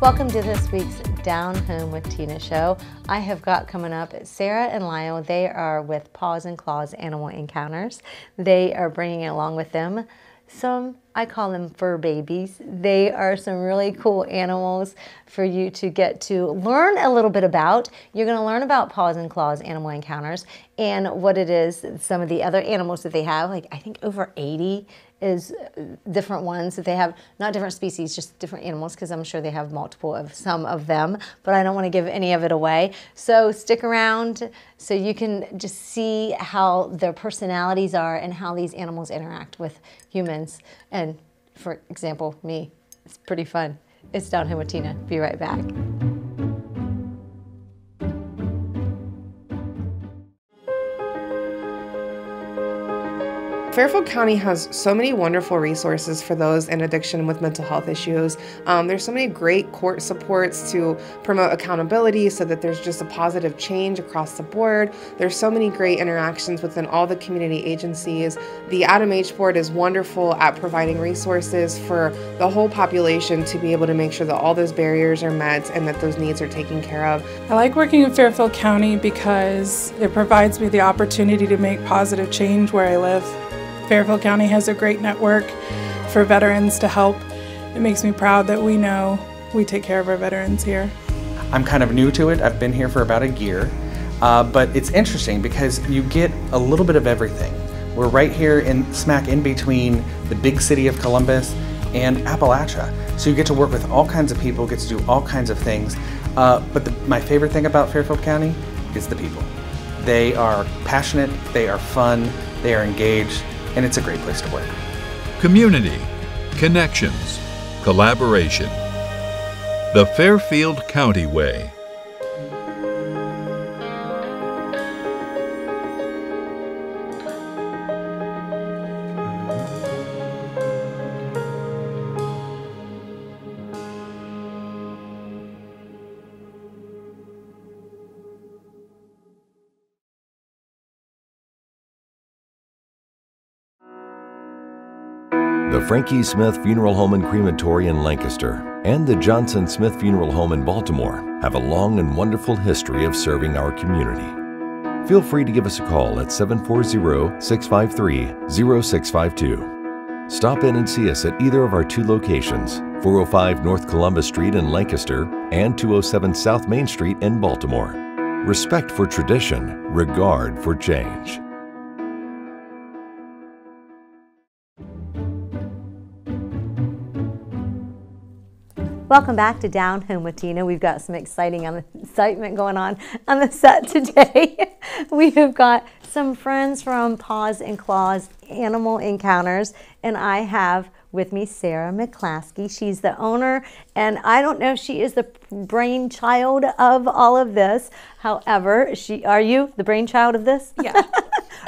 Welcome to this week's Down Home with Tina show. I have got coming up Sara and Lyle. They are with Paws and Claws Animal Encounters. They are bringing along with them some, I call them fur babies. They are some really cool animals for you to get to learn a little bit about. You're going to learn about Paws and Claws Animal Encounters and what it is, some of the other animals that they have, like I think over 80 is different ones that they have, not different species, just different animals, because I'm sure they have multiple of some of them, but I don't want to give any of it away. So stick around so you can just see how their personalities are and how these animals interact with humans. And for example, me, it's pretty fun. It's Down Home with Tina. Be right back. Fairfield County has so many wonderful resources for those in addiction with mental health issues. There's so many great court supports to promote accountability so that there's just a positive change across the board. There's so many great interactions within all the community agencies. The Adam H Board is wonderful at providing resources for the whole population to be able to make sure that all those barriers are met and that those needs are taken care of. I like working in Fairfield County because it provides me the opportunity to make positive change where I live. Fairfield County has a great network for veterans to help. It makes me proud that we know we take care of our veterans here. I'm kind of new to it. I've been here for about a year, but it's interesting because you get a little bit of everything. We're right here smack in between the big city of Columbus and Appalachia. So you get to work with all kinds of people, get to do all kinds of things. But my favorite thing about Fairfield County is the people. They are passionate, they are fun, they are engaged, and it's a great place to work. Community, connections, collaboration. The Fairfield County Way. The Frankie Smith Funeral Home and Crematory in Lancaster and the Johnson Smith Funeral Home in Baltimore have a long and wonderful history of serving our community. Feel free to give us a call at 740-653-0652. Stop in and see us at either of our two locations, 405 North Columbus Street in Lancaster and 207 South Main Street in Baltimore. Respect for tradition, regard for change. Welcome back to Down Home with Tina. We've got some excitement going on the set today. We have got some friends from Paws and Claws Animal Encounters, and I have with me Sara McClaskey. She's the owner, and I don't know if she is the brainchild of all of this. However, are you the brainchild of this? Yeah.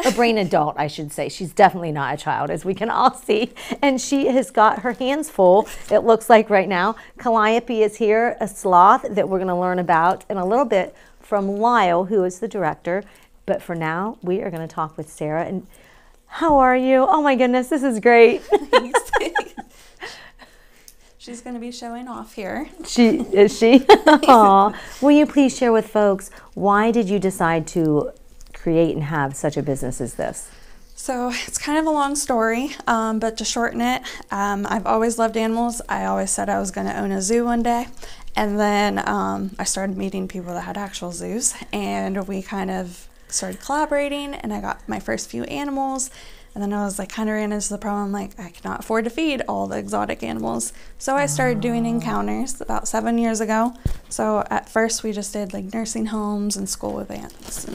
A brain adult, I should say. She's definitely not a child, as we can all see. And she has got her hands full, it looks like right now. Calliope is here, a sloth that we're going to learn about in a little bit from Lyle, who is the director. But for now, we are going to talk with Sara. And how are you? Oh my goodness, this is great. She's going to be showing off here. Is she? Aw. Will you please share with folks, why did you decide to create and have such a business as this? So it's kind of a long story, but to shorten it, I've always loved animals. I always said I was going to own a zoo one day. And then I started meeting people that had actual zoos, and we kind of started collaborating, and I got my first few animals. And then I was like, kind of ran into the problem, like I cannot afford to feed all the exotic animals. So I started doing encounters about 7 years ago. So at first we just did like nursing homes and school events.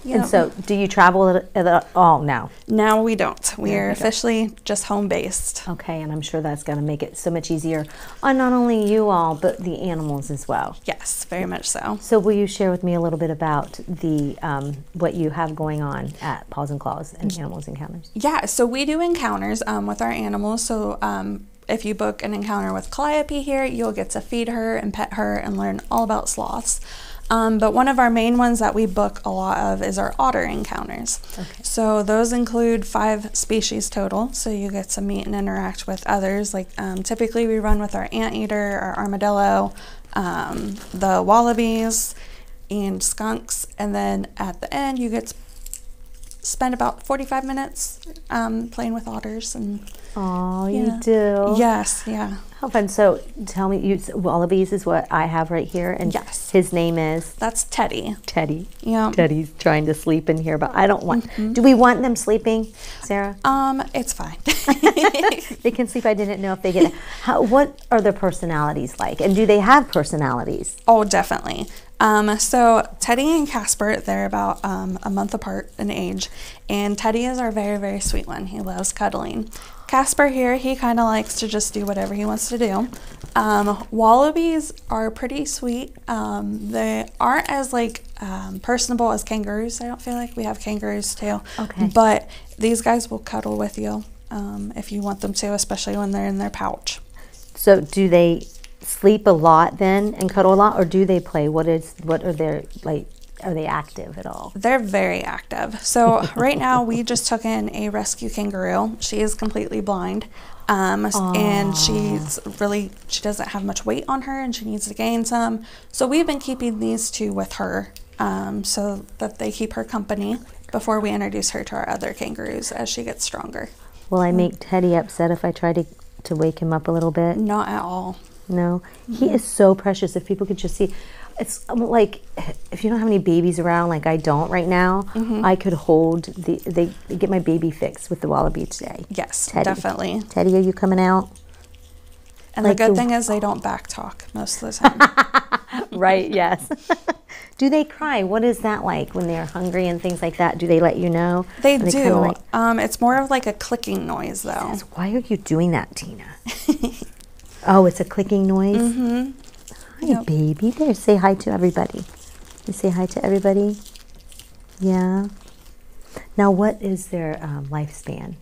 And so do you travel at all now? Now we don't. We are officially just home-based. Okay, and I'm sure that's going to make it so much easier on not only you all, but the animals as well. Yes, very much so. So will you share with me a little bit about the what you have going on at Paws and Claws and Animals Encounters? Yeah, so we do encounters with our animals. So if you book an encounter with Calliope here, you'll get to feed her and pet her and learn all about sloths. But one of our main ones that we book a lot of is our otter encounters. Okay. So those include 5 species total. So you get to meet and interact with others. Like typically we run with our anteater, our armadillo, the wallabies, and skunks. And then at the end you get to spend about 45 minutes playing with otters. And oh, you do? Yes, yeah. How fun. So tell me, wallabies is what I have right here, and yes, his name is? That's Teddy. Teddy. Yeah. Teddy's trying to sleep in here, but I don't want, do we want them sleeping, Sarah? It's fine. They can sleep. I didn't know if they get, what are their personalities like, and do they have personalities? Oh, definitely. So Teddy and Casper, they're about a month apart in age, and Teddy is our very, very sweet one. He loves cuddling. Casper here, he kind of likes to just do whatever he wants to do. Wallabies are pretty sweet. They aren't as personable as kangaroos. I don't feel like we have kangaroos too. Okay. But these guys will cuddle with you if you want them to, especially when they're in their pouch. So do they sleep a lot then and cuddle a lot, or do they play? What are their, like, are they active at all? They're very active. So right now we just took in a rescue kangaroo. She is completely blind. And she doesn't have much weight on her, and she needs to gain some. So we've been keeping these 2 with her so that they keep her company before we introduce her to our other kangaroos as she gets stronger. Will I make Teddy upset if I try to wake him up a little bit? Not at all. No, he is so precious. If people could just see, it's like if you don't have any babies around, like I don't right now, I could hold they get my baby fix with the wallaby today. Yes, Teddy. definitely. Teddy, are you coming out? And like the good thing is they don't back talk most of the time. Right, yes. Do they cry? What is that like when they're hungry and things like that? Do they let you know? They do. It's more of like a clicking noise though. Says, why are you doing that, Tina? Oh, it's a clicking noise? Hi, baby. There, say hi to everybody. You say hi to everybody? Yeah. Now, what is their lifespan?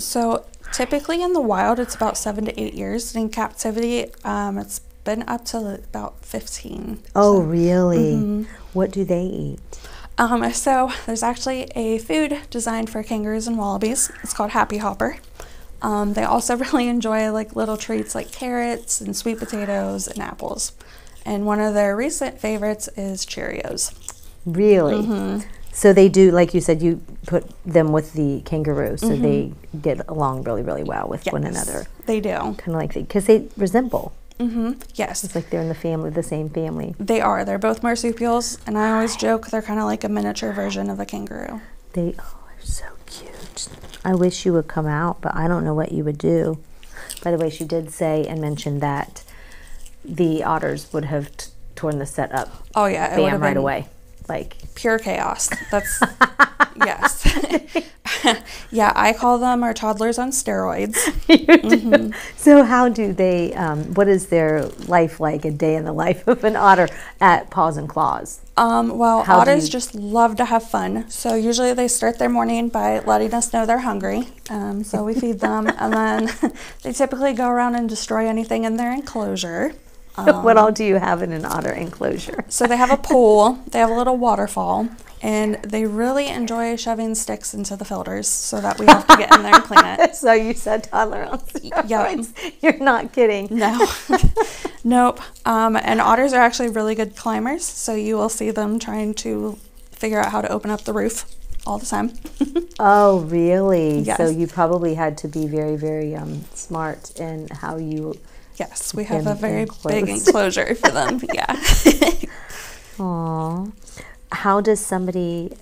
So typically in the wild, it's about 7 to 8 years. In captivity, it's been up to about 15. Oh, so. Really? What do they eat? So there's actually a food designed for kangaroos and wallabies. It's called Happy Hopper. They also really enjoy like little treats like carrots and sweet potatoes and apples. And one of their recent favorites is Cheerios. Really? So they do, like you said, you put them with the kangaroo, so they get along really, really well with one another. They do. Kind of like, because they resemble. Yes. It's like they're in the same family. They are. They're both marsupials, and I always joke they're kind of like a miniature version of a kangaroo. They're so cute. I wish you would come out, but I don't know what you would do. By the way, she did say and mention that the otters would have torn the set up. Oh yeah, it would have right been away. Like pure chaos. That's yes. Yeah, I call them our toddlers on steroids. So how do they, what is their life like, a day in the life of an otter at Paws and Claws? Well, otters just love to have fun. So usually they start their morning by letting us know they're hungry. So we feed them, and then they typically go around and destroy anything in their enclosure. What all do you have in an otter enclosure? So they have a pool, they have a little waterfall, and they really enjoy shoving sticks into the filters so that we have to get in there and clean it. So you said toddler on steroids. Yep. You're not kidding. No. Nope. And otters are actually really good climbers, so you will see them trying to figure out how to open up the roof all the time. Oh, really? Yes. So you probably had to be very, very smart in how you... Yes, we have a very big enclosure for them. Yeah. Aww. How does somebody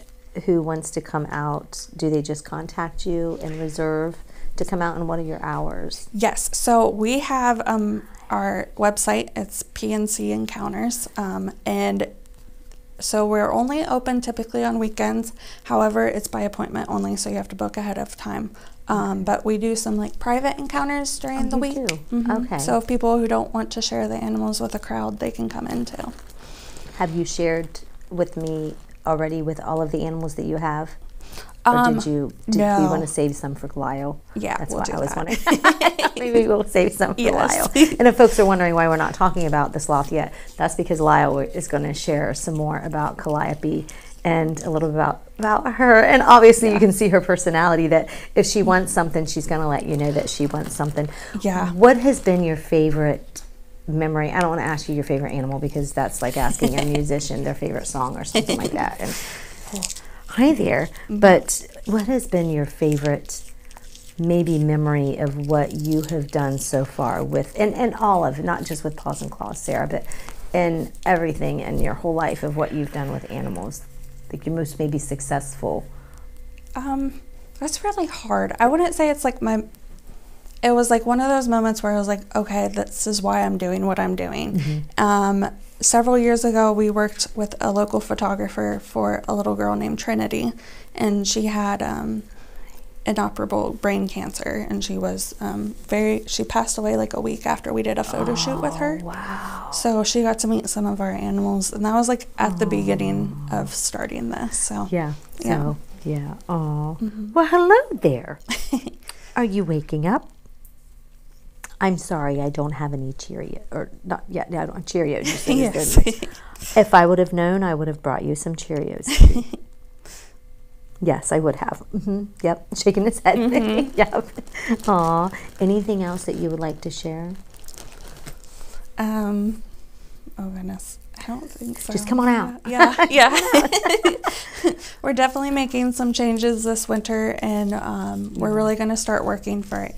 who wants to come out, do they just contact you and reserve to come out, and what are your hours? Yes, so we have our website, it's PNC Encounters, and so we're only open typically on weekends. However, it's by appointment only, so you have to book ahead of time. But we do some like private encounters during the week. Okay. So if people who don't want to share the animals with a crowd, they can come in too. Have you shared with me already with all of the animals that you have? Or did you no. you want to save some for Lyle? Yeah, that's we'll what do I was that. wondering. Maybe we'll save some for Yes. Lyle. And if folks are wondering why we're not talking about the sloth yet, that's because Lyle is going to share some more about Calliope and a little bit about her. And obviously you can see her personality, that if she wants something, she's going to let you know that she wants something. Yeah. What has been your favorite memory? I don't want to ask you your favorite animal, because that's like asking a musician their favorite song or something like that. And hi there. But what has been your favorite maybe memory of what you have done so far with, and all of it, not just with Paws and Claws, Sarah, but in everything in your whole life of what you've done with animals? Like your most maybe successful. That's really hard. I wouldn't say it's like it was like one of those moments where I was like, okay, this is why I'm doing what I'm doing. Several years ago, we worked with a local photographer for a little girl named Trinity, and she had inoperable brain cancer, and she was she passed away like a week after we did a photo shoot with her. Wow. So she got to meet some of our animals, and that was like at the beginning of starting this. So Yeah. Yeah. So, yeah. Oh. Well, hello there. Are you waking up? I'm sorry, I don't have any Cheerios, or not yet. I don't have Cheerios. You said Yes. if I would have known, I would have brought you some Cheerios. Yes, I would have. Yep, shaking his head. Yep. Aw. Anything else that you would like to share? Oh goodness, I don't think so. Just come on out. Yeah. We're definitely making some changes this winter, and we're really going to start working for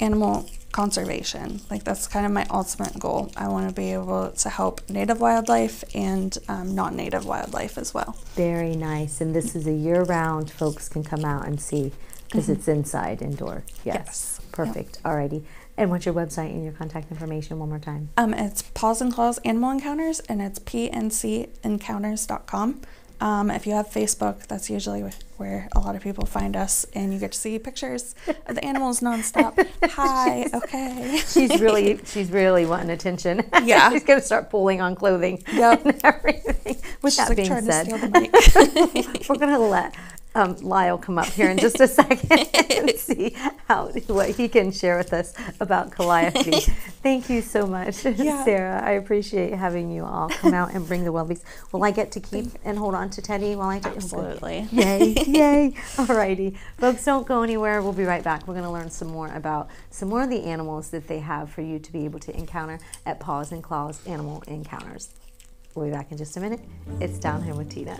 animal conservation. Like, that's kind of my ultimate goal. I want to be able to help native wildlife and non-native wildlife as well. Very nice. And this is a year-round, folks can come out and see, because it's inside, indoor. Yes. Perfect. Yep. Alrighty. And what's your website and your contact information one more time? It's Paws and Claws Animal Encounters, and it's pncencounters.com. If you have Facebook, that's usually where a lot of people find us, and you get to see pictures of the animals nonstop. Hi, okay. She's really wanting attention. Yeah. She's going to start pulling on clothing. Yep. And everything. With She's that being trying said, to steal the mic. we're going to let Lyle come up here in just a second and see what he can share with us about Calliope. Thank you so much, Sarah. I appreciate having you all come out and bring the Welbies. Will I get to keep and hold on to Teddy while I do? Absolutely. Yay, yay. Alrighty. Folks, don't go anywhere. We'll be right back. We're going to learn some more of the animals that they have for you to be able to encounter at Paws and Claws Animal Encounters. We'll be back in just a minute. It's Down Home with Tina.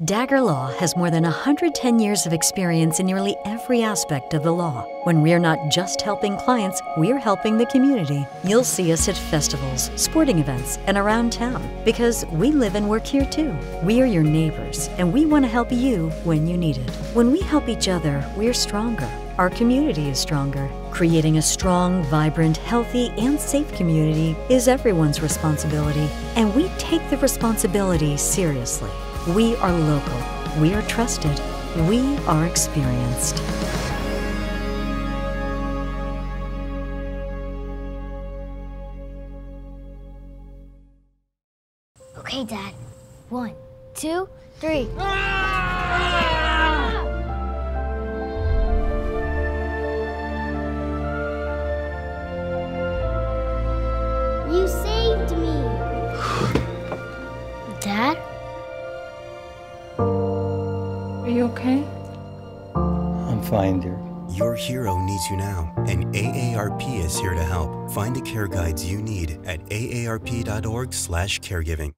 Dagger Law has more than 110 years of experience in nearly every aspect of the law. When we're not just helping clients, we're helping the community. You'll see us at festivals, sporting events, and around town, because we live and work here too. We are your neighbors, and we want to help you when you need it. When we help each other, we're stronger. Our community is stronger. Creating a strong, vibrant, healthy, and safe community is everyone's responsibility, and we take the responsibility seriously. We are local, we are trusted, we are experienced. Okay, Dad. 1, 2, 3. You saved me. Dad? Are you okay? I'm fine, dear. Your hero needs you now, and AARP is here to help. Find the care guides you need at aarp.org/caregiving.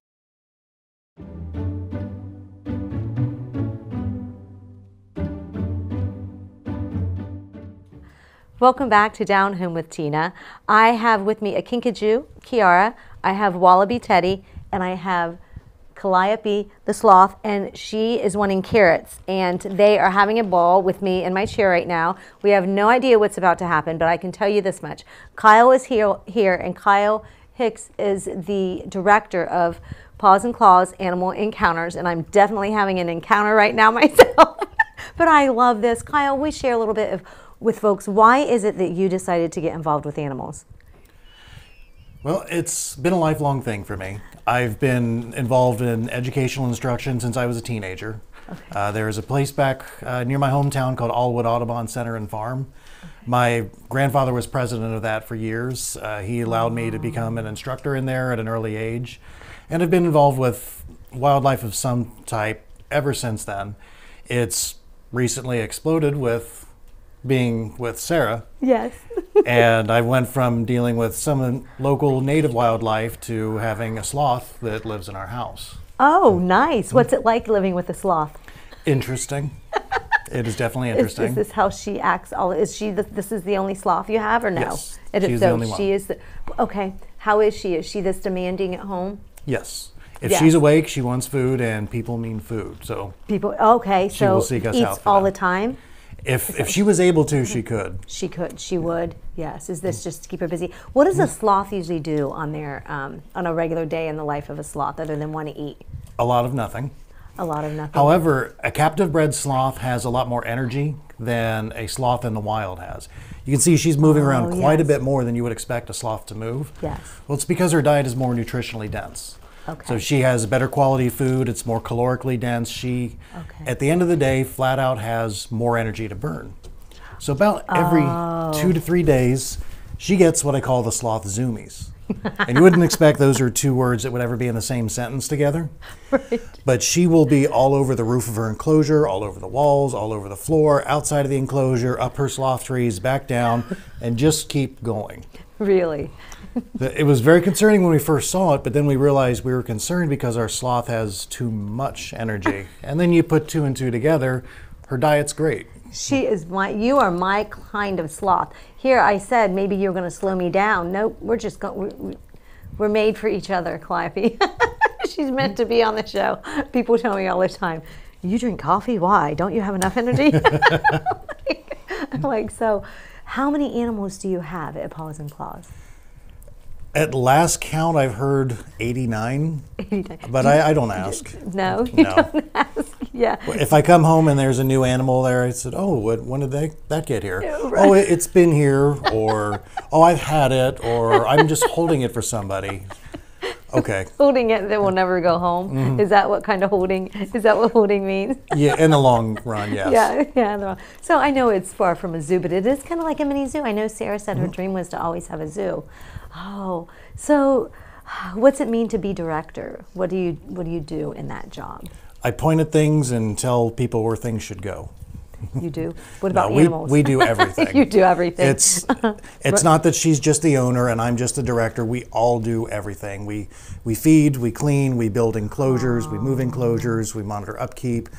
Welcome back to Down Home with Tina. I have with me a Kinkajou, Kiara, I have Wallaby Teddy, and I have Calliope the sloth, and she is wanting carrots, and they are having a ball with me in my chair right now. We have no idea what's about to happen, but I can tell you this much. Kyle is here, and Kyle Hicks is the director of Paws and Claws Animal Encounters, and I'm definitely having an encounter right now myself. But I love this. Kyle, we share a little bit with folks. Why is it that you decided to get involved with animals? Well, it's been a lifelong thing for me. I've been involved in educational instruction since I was a teenager. Okay. There's a place back near my hometown called Allwood Audubon Center and Farm. Okay. My grandfather was president of that for years. He allowed me to become an instructor in there at an early age, and I've been involved with wildlife of some type ever since then. It's recently exploded with being with Sara. Yes. And I went from dealing with some local native wildlife to having a sloth that lives in our house. Oh, nice. What's it like living with a sloth? Interesting. It is definitely interesting. Is this how she acts? Is she? This is the only sloth you have, or no? Yes. It is. She's So the only one. she is. Okay. How is she? Is she this demanding at home? Yes. If Yes. she's awake, she wants food, and people mean food. So people. Okay. she So will seek us eats out for all them. the time. If she was able to, she could. She could. She would. Yes. Is this just to keep her busy? What does a sloth usually do on their on a regular day in the life of a sloth, other than want to eat? A lot of nothing. A lot of nothing. However, a captive bred sloth has a lot more energy than a sloth in the wild has. You can see she's moving around quite a bit more than you would expect a sloth to move. Yes. Well, it's because her diet is more nutritionally dense. Okay. So she has better quality food, it's more calorically dense. She, at the end of the day, flat out has more energy to burn. So about every 2 to 3 days, she gets what I call the sloth zoomies. And you wouldn't expect those are two words that would ever be in the same sentence together. Right. But she will be all over the roof of her enclosure, all over the walls, all over the floor, outside of the enclosure, up her sloth trees, back down, and just keep going. Really? It was very concerning when we first saw it, but then we realized we were concerned because our sloth has too much energy. And then you put 2 and 2 together, her diet's great. She is you are my kind of sloth. Here I said maybe you're going to slow me down. Nope, we're just we're made for each other, Calliope. She's meant to be on the show. People tell me all the time, you drink coffee? Why? Don't you have enough energy? I'm like, so how many animals do you have at Paws and Claws? At last count, I've heard 89, 89. But I don't ask. No, you don't ask. Yeah. If I come home and there's a new animal there, I said, oh, when did that get here? Right. Oh, it's been here, or, oh, I've had it, or I'm just holding it for somebody. Okay. Holding it that will never go home. Mm-hmm. Is that what kind of holding, is that what holding means? Yeah, in the long run, yes. Yeah. So I know it's far from a zoo, but it is kind of like a mini zoo. I know Sara said her dream was to always have a zoo. Oh, so what's it mean to be director? What do you do in that job? I point at things and tell people where things should go. You do? What about no, animals? We do everything. You do everything. It's not that she's just the owner and I'm just the director. We all do everything. We feed, we clean, we build enclosures, we move enclosures, we monitor upkeep,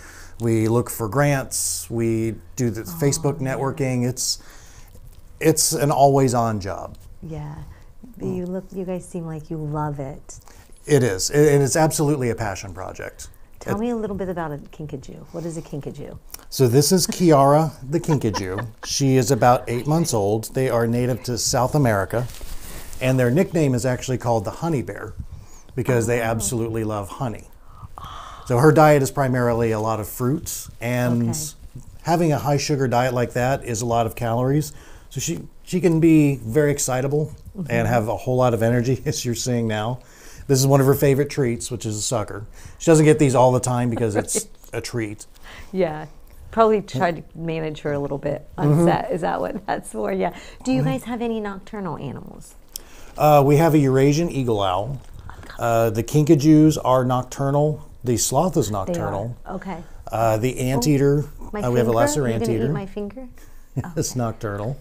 we look for grants, we do the Facebook networking. It's an always-on job. Yeah. You guys seem like you love it. It is. And it's absolutely a passion project. Tell me a little bit about a kinkajou. What is a kinkajou? So this is Kiara the kinkajou. She is about 8 months old. They are native to South America, and their nickname is actually called the honey bear because they absolutely love honey. So her diet is primarily a lot of fruits, and having a high sugar diet like that is a lot of calories. So she can be very excitable and have a whole lot of energy, as you're seeing now. This is one of her favorite treats, which is a sucker. She doesn't get these all the time because it's a treat. Yeah. Probably try to manage her a little bit on set. Is that what that's for? Yeah. Do you guys have any nocturnal animals? We have a Eurasian eagle owl. The kinkajous are nocturnal. The sloth is nocturnal. They are. Okay. The anteater, we have a lesser anteater. You're gonna eat my finger? It's nocturnal.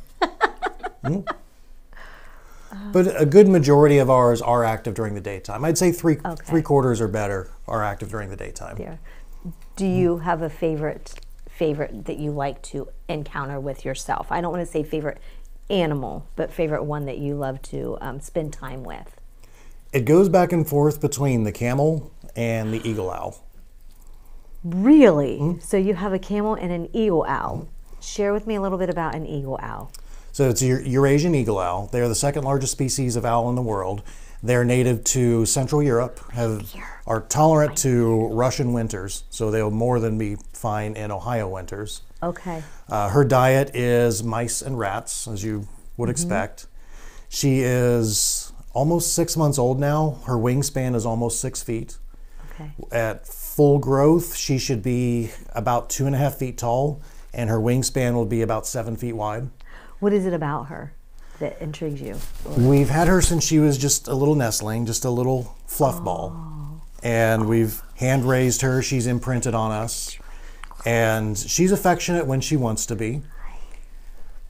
But a good majority of ours are active during the daytime. I'd say three quarters or better are active during the daytime. Yeah. Do you have a favorite that you like to encounter with yourself? I don't want to say favorite animal, but favorite one that you love to spend time with. It goes back and forth between the camel and the eagle owl. Really? So you have a camel and an eagle owl. Share with me a little bit about an eagle owl. So it's a Eurasian eagle owl. They're the second largest species of owl in the world. They're native to Central Europe, are tolerant to Russian winters, so they'll more than be fine in Ohio winters. Okay. Her diet is mice and rats, as you would expect. She is almost 6 months old now. Her wingspan is almost 6 feet. Okay. At full growth, she should be about 2.5 feet tall, and her wingspan will be about 7 feet wide. What is it about her that intrigues you? We've had her since she was just a little nestling, just a little fluff ball. And we've hand raised her. She's imprinted on us. And she's affectionate when she wants to be.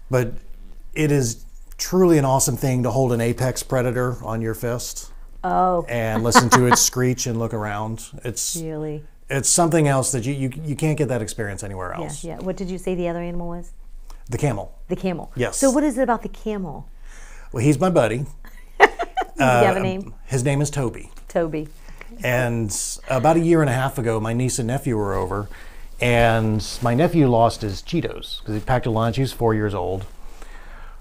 But it is truly an awesome thing to hold an apex predator on your fist. Oh. And listen to it screech and look around. It's really, it's something else that you can't get that experience anywhere else. Yeah. What did you say the other animal was? The camel. The camel. Yes. So what is it about the camel? Well, he's my buddy. Does he have a name? His name is Toby. Toby. And about 1.5 years ago, my niece and nephew were over, and my nephew lost his Cheetos because he packed a lunch. He was 4 years old.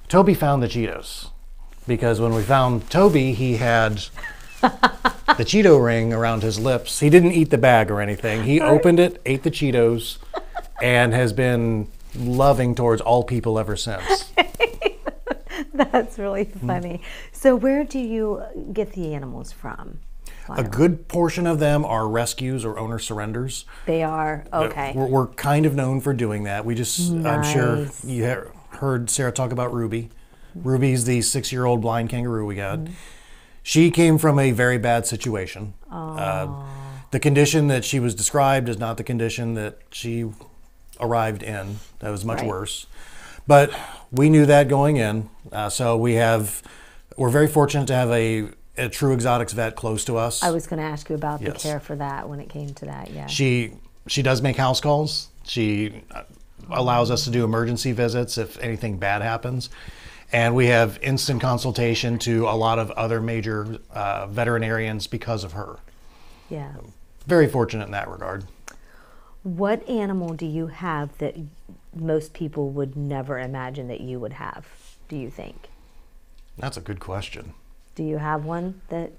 Toby found the Cheetos because when we found Toby, he had the Cheeto ring around his lips. He didn't eat the bag or anything. He opened it, ate the Cheetos, and has been loving towards all people ever since. That's really funny. So where do you get the animals from? A good portion of them are rescues or owner surrenders. They are? Okay. We're kind of known for doing that. We just, Nice. I'm sure you heard Sarah talk about Ruby. Ruby's the 6-year-old blind kangaroo we got. She came from a very bad situation. The condition that she was described is not the condition that she arrived in. That was much worse. But we knew that going in. So we're very fortunate to have a true exotics vet close to us. I was going to ask you about the care for that when it came to that, yeah. She does make house calls. She allows us to do emergency visits if anything bad happens. And we have instant consultation to a lot of other major veterinarians because of her. Yeah. Very fortunate in that regard. What animal do you have that most people would never imagine that you would have, do you think? That's a good question. Do you have one that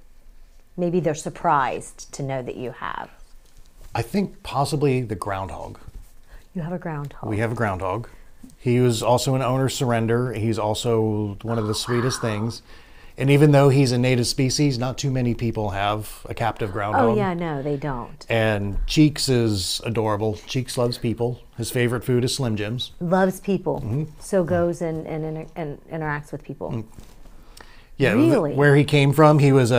maybe they're surprised to know that you have? I think possibly the groundhog. You have a groundhog. We have a groundhog. He was also an owner surrender. He's also one of the sweetest things. And even though he's a native species, not too many people have a captive groundhog. Oh yeah, no, they don't. And Cheeks is adorable. Cheeks loves people. His favorite food is Slim Jims. Loves people. So goes and interacts with people. Yeah, really? Where he came from, he was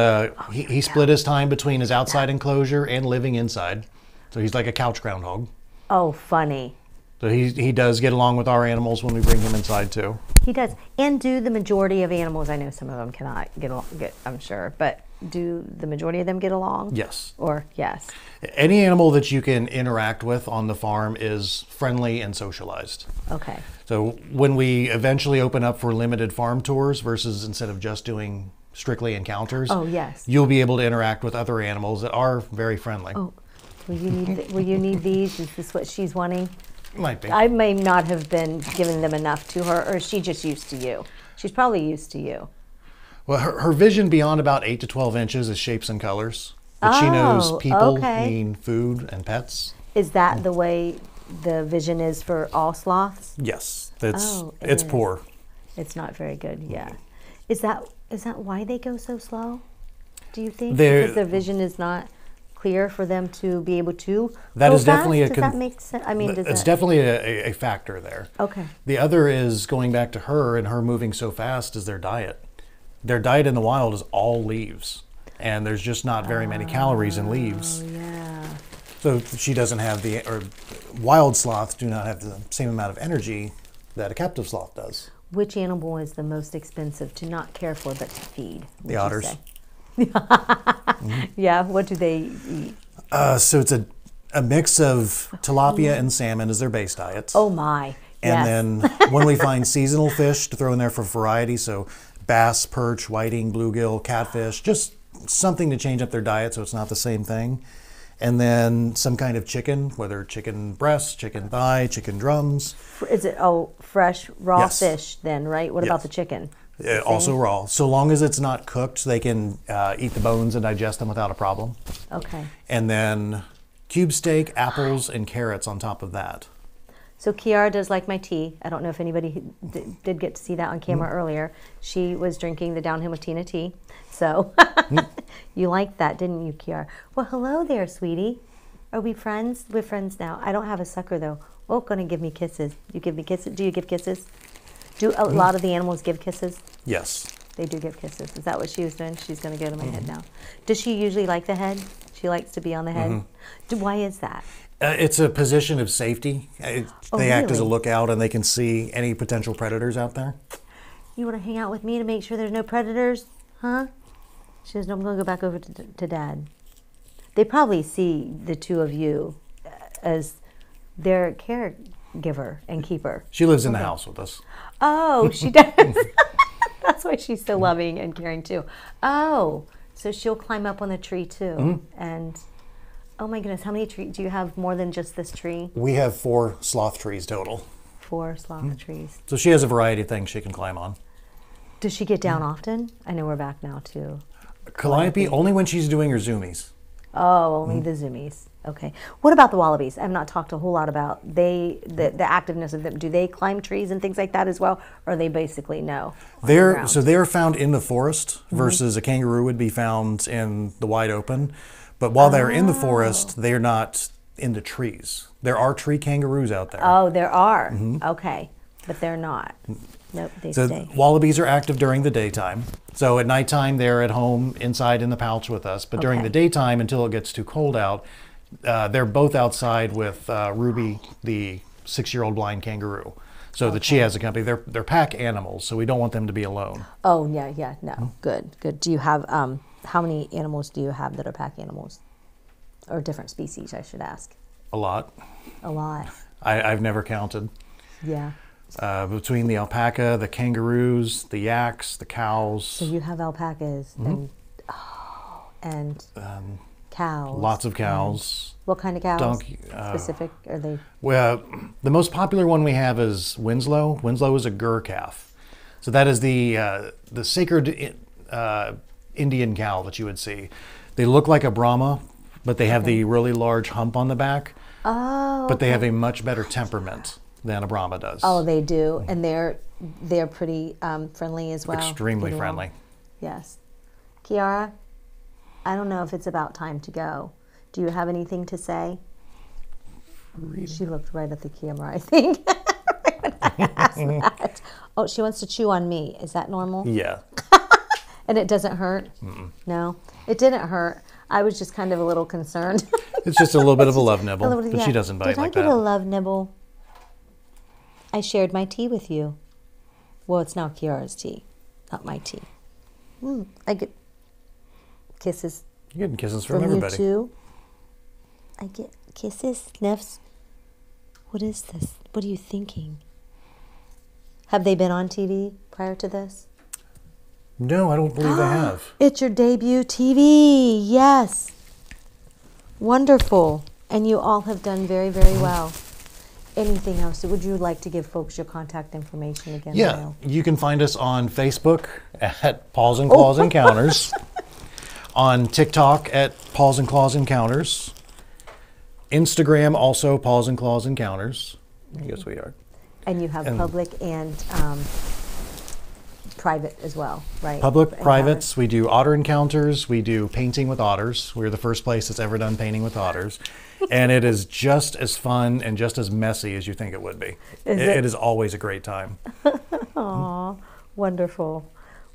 he split his time between his outside enclosure and living inside. So he's like a couch groundhog. Oh, funny. So he does get along with our animals when we bring him inside too. He does. And do the majority of animals, I know some of them cannot get along, I'm sure, but do the majority of them get along? Yes. Or yes? Any animal that you can interact with on the farm is friendly and socialized. Okay. So when we eventually open up for limited farm tours versus instead of just doing strictly encounters, you'll be able to interact with other animals that are very friendly. Oh, will you need these? Is this what she's wanting? Might be. I may not have been giving them enough to her, or is she just used to you? She's probably used to you. Well, her vision beyond about 8 to 12 inches is shapes and colors. But she knows people mean food and pets. Is that the way the vision is for all sloths? Yes. It's poor. It's not very good, yeah. Is that why they go so slow, do you think? Because their vision is not clear for them to be able to that go is definitely fast? Does that make sense? I mean, it's definitely a factor there. Okay. The other is going back to her and her moving so fast is their diet. Their diet in the wild is all leaves, and there's just not very many calories in leaves. Yeah. So she doesn't have wild sloths do not have the same amount of energy that a captive sloth does. Which animal is the most expensive to not care for but to feed? The otters. Yeah, what do they eat? So it's a mix of tilapia and salmon is their base diets. Oh my. And then when we find seasonal fish to throw in there for variety, so bass, perch, whiting, bluegill, catfish, just something to change up their diet so it's not the same thing. And then some kind of chicken, whether chicken breast, chicken thigh, chicken drums. Is it fresh raw fish then, right? What about the chicken? Also raw. So long as it's not cooked, they can eat the bones and digest them without a problem. Okay. And then cube steak, apples, and carrots on top of that. So Kiara does like my tea. I don't know if anybody did get to see that on camera earlier. She was drinking the Down Home with Tina tea. So you liked that, didn't you, Kiara? Well, hello there, sweetie. Are we friends? We're friends now. I don't have a sucker, though. Oh, gonna give me kisses. You give me kisses? Do you give kisses? Do a lot of the animals give kisses? Yes. They do give kisses. Is that what she was doing? She's gonna go to my head now. Does she usually like the head? She likes to be on the head. Why is that? It's a position of safety. They act as a really? lookout, and they can see any potential predators out there. You want to hang out with me to make sure there's no predators? Huh? She says, no, I'm going to go back over to Dad. They probably see the two of you as their caregiver and keeper. She lives in the house with us. Oh, she does. That's why she's so loving and caring, too. Oh, so she'll climb up on the tree, too. And... oh my goodness, how many trees? Do you have more than just this tree? We have 4 sloth trees total. 4 sloth trees. So she has a variety of things she can climb on. Does she get down often? I know we're back now too. Calliope, only when she's doing her zoomies. Oh, only the zoomies. Okay. What about the wallabies? I've not talked a whole lot about the activeness of them. Do they climb trees and things like that as well? Or are they basically no? They're found in the forest versus a kangaroo would be found in the wide open. But while they're in the forest, they're not in the trees. There are tree kangaroos out there. Oh, there are. Okay. But they're not. Nope, they stay. Wallabies are active during the daytime. So at nighttime, they're at home inside in the pouch with us. But during the daytime, until it gets too cold out, they're both outside with Ruby, the 6-year-old blind kangaroo. So that she has a company. They're pack animals, so we don't want them to be alone. Oh, yeah, no. Good. Do you have... how many animals do you have that are pack animals? Or different species, I should ask. A lot. A lot. I've never counted. Yeah. Between the alpaca, the kangaroos, the yaks, the cows. So you have alpacas and cows. Lots of cows. What kind of cows? Donkey, specific are they? Well, the most popular one we have is Winslow. Winslow is a Gur calf. So that is the sacred Indian cow that you would see. They look like a Brahma, but they have the really large hump on the back. Oh. But they have a much better temperament than a Brahma does. Oh, they do, and they're pretty friendly as well. Extremely friendly. Yes. Kiara, I don't know if it's about time to go. Do you have anything to say? She looked right at the camera, I think. Oh, she wants to chew on me. Is that normal? Yeah. And it doesn't hurt? No, it didn't hurt. I was just kind of a little concerned. It's just a little bit of a love nibble, but she doesn't bite like that. Did I get a love nibble? I shared my tea with you. Well, it's now Kiara's tea, not my tea. I get kisses. You're getting kisses from everybody. You too. I get kisses, sniffs. What is this? What are you thinking? Have they been on TV prior to this? No, I don't believe they have. It's your debut TV. Yes. Wonderful. And you all have done very, very well. Anything else? Would you like to give folks your contact information again? Yeah, Lyle? You can find us on Facebook at Paws and Claws Encounters, on TikTok at Paws and Claws Encounters, Instagram also Paws and Claws Encounters. Yes, we are. And you have public and private as well, right? Public, privates. We do otter encounters. We do painting with otters. We're the first place that's ever done painting with otters. And it is just as fun and just as messy as you think it would be. It is always a great time. Aw, wonderful.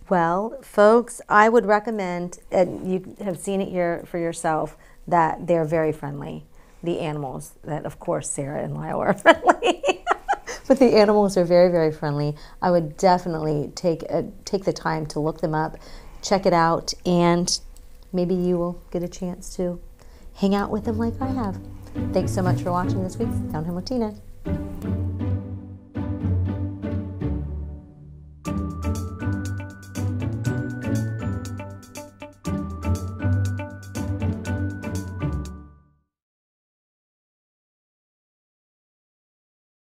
Well, folks, I would recommend, and you have seen it here for yourself, that they're very friendly. The animals, that of course Sara and Lyle are friendly. But the animals are very, very friendly. I would definitely take the time to look them up, check it out, and maybe you will get a chance to hang out with them like I have. Thanks so much for watching this week's Down Home with Tina.